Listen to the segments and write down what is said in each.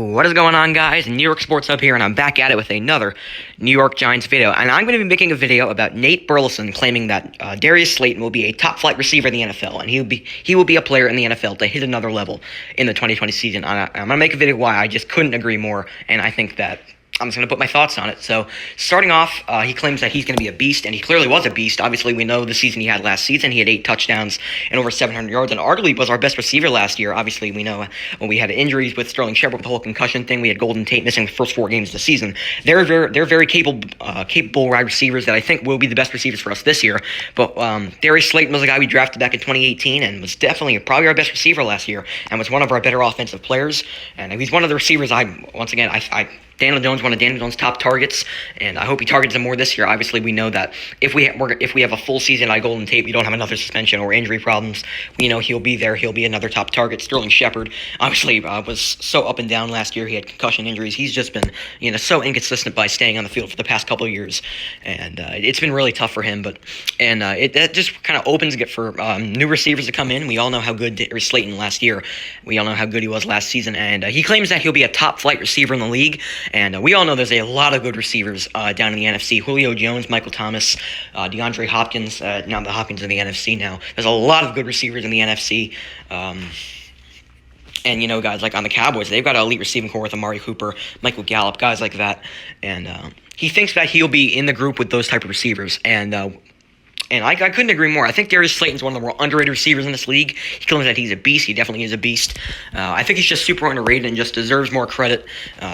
What is going on, guys? New York Sports Hub here, and I'm back at it with another New York Giants video. And I'm going to be making a video about Nate Burleson claiming that Darius Slayton will be a top-flight receiver in the NFL, and he will be a player in the NFL to hit another level in the 2020 season. I'm going to make a video why I just couldn't agree more, and I think that I'm just going to put my thoughts on it. So, starting off, he claims that he's going to be a beast, and he clearly was a beast. Obviously, we know the season he had last season. He had 8 touchdowns and over 700 yards, and arguably was our best receiver last year. Obviously, we know when we had injuries with Sterling Shepard with the whole concussion thing, we had Golden Tate missing the first 4 games of the season. They're very capable wide receivers that I think will be the best receivers for us this year. But Darius Slayton was a guy we drafted back in 2018 and was definitely probably our best receiver last year and was one of our better offensive players. And he's one of the receivers Daniel Jones, one of Daniel Jones' top targets, and I hope he targets him more this year. Obviously, we know that if we have a full season at Golden Tate, we don't have another suspension or injury problems. We know he'll be there. He'll be another top target. Sterling Shepard, obviously, was so up and down last year. He had concussion injuries. He's just been, so inconsistent by staying on the field for the past couple of years, and it's been really tough for him. That just kind of opens it for new receivers to come in. We all know how good Darius Slayton last year. We all know how good he was last season, and he claims that he'll be a top-flight receiver in the league. And we all know there's a lot of good receivers down in the NFC. Julio Jones, Michael Thomas, DeAndre Hopkins. Now the Hopkins in the NFC now. There's a lot of good receivers in the NFC. And, guys like on the Cowboys, they've got an elite receiving core with Amari Cooper, Michael Gallup, guys like that. And he thinks that he'll be in the group with those type of receivers. And I couldn't agree more. I think Darius Slayton's one of the more underrated receivers in this league. He claims that he's a beast. He definitely is a beast. I think he's just super underrated and just deserves more credit,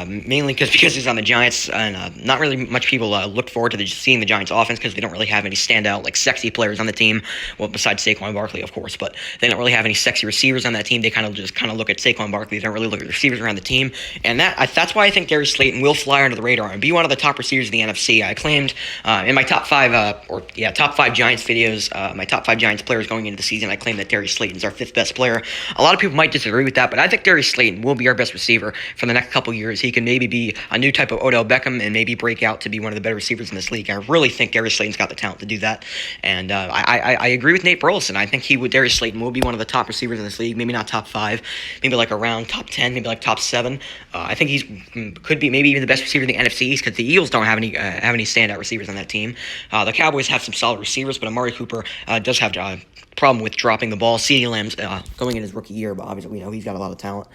mainly because he's on the Giants. And not really much people look forward to seeing the Giants' offense because they don't really have any standout, sexy players on the team. Well, besides Saquon Barkley, of course. But they don't really have any sexy receivers on that team. They kind of look at Saquon Barkley. They don't really look at the receivers around the team. And that's why I think Darius Slayton will fly under the radar and be one of the top receivers in the NFC. I claimed in my top 5 Giants videos, my top 5 Giants players going into the season, I claim that Darius Slayton's our 5th best player. A lot of people might disagree with that, but I think Darius Slayton will be our best receiver for the next couple years. He can maybe be a new type of Odell Beckham and maybe break out to be one of the better receivers in this league. I really think Darius Slayton's got the talent to do that, and I agree with Nate Burleson. I think Darius Slayton will be one of the top receivers in this league. Maybe not top 5, maybe around top 10, maybe top 7. I think could be maybe even the best receiver in the NFC East because the Eagles don't have any standout receivers on that team. The Cowboys have some solid receivers, but Amari Cooper does have a problem with dropping the ball. CeeDee Lamb's going in his rookie year, but obviously we know he's got a lot of talent.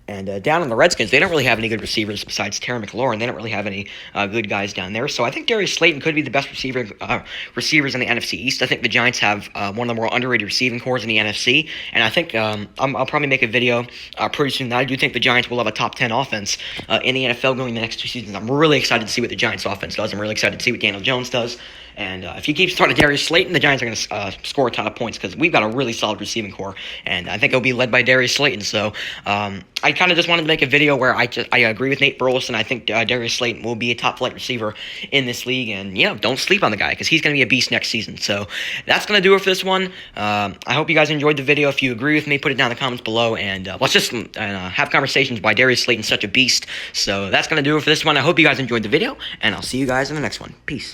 And down in the Redskins, they don't really have any good receivers besides Terry McLaurin. They don't really have any good guys down there. So I think Darius Slayton could be the best receivers in the NFC East. I think the Giants have one of the more underrated receiving cores in the NFC. And I think I'll probably make a video pretty soon that I do think the Giants will have a top 10 offense in the NFL going the next 2 seasons. I'm really excited to see what the Giants offense does. I'm really excited to see what Daniel Jones does. And if he keeps starting Darius Slayton, the Giants are going to score a ton of points because we've got a really solid receiving core. And I think it'll be led by Darius Slayton. So I kind of just wanted to make a video where I agree with Nate Burleson. I think Darius Slayton will be a top-flight receiver in this league. And, don't sleep on the guy because he's going to be a beast next season. So that's going to do it for this one. I hope you guys enjoyed the video. If you agree with me, put it down in the comments below. And let's just have conversations why Darius Slayton's such a beast. So that's going to do it for this one. I hope you guys enjoyed the video. And I'll see you guys in the next one. Peace.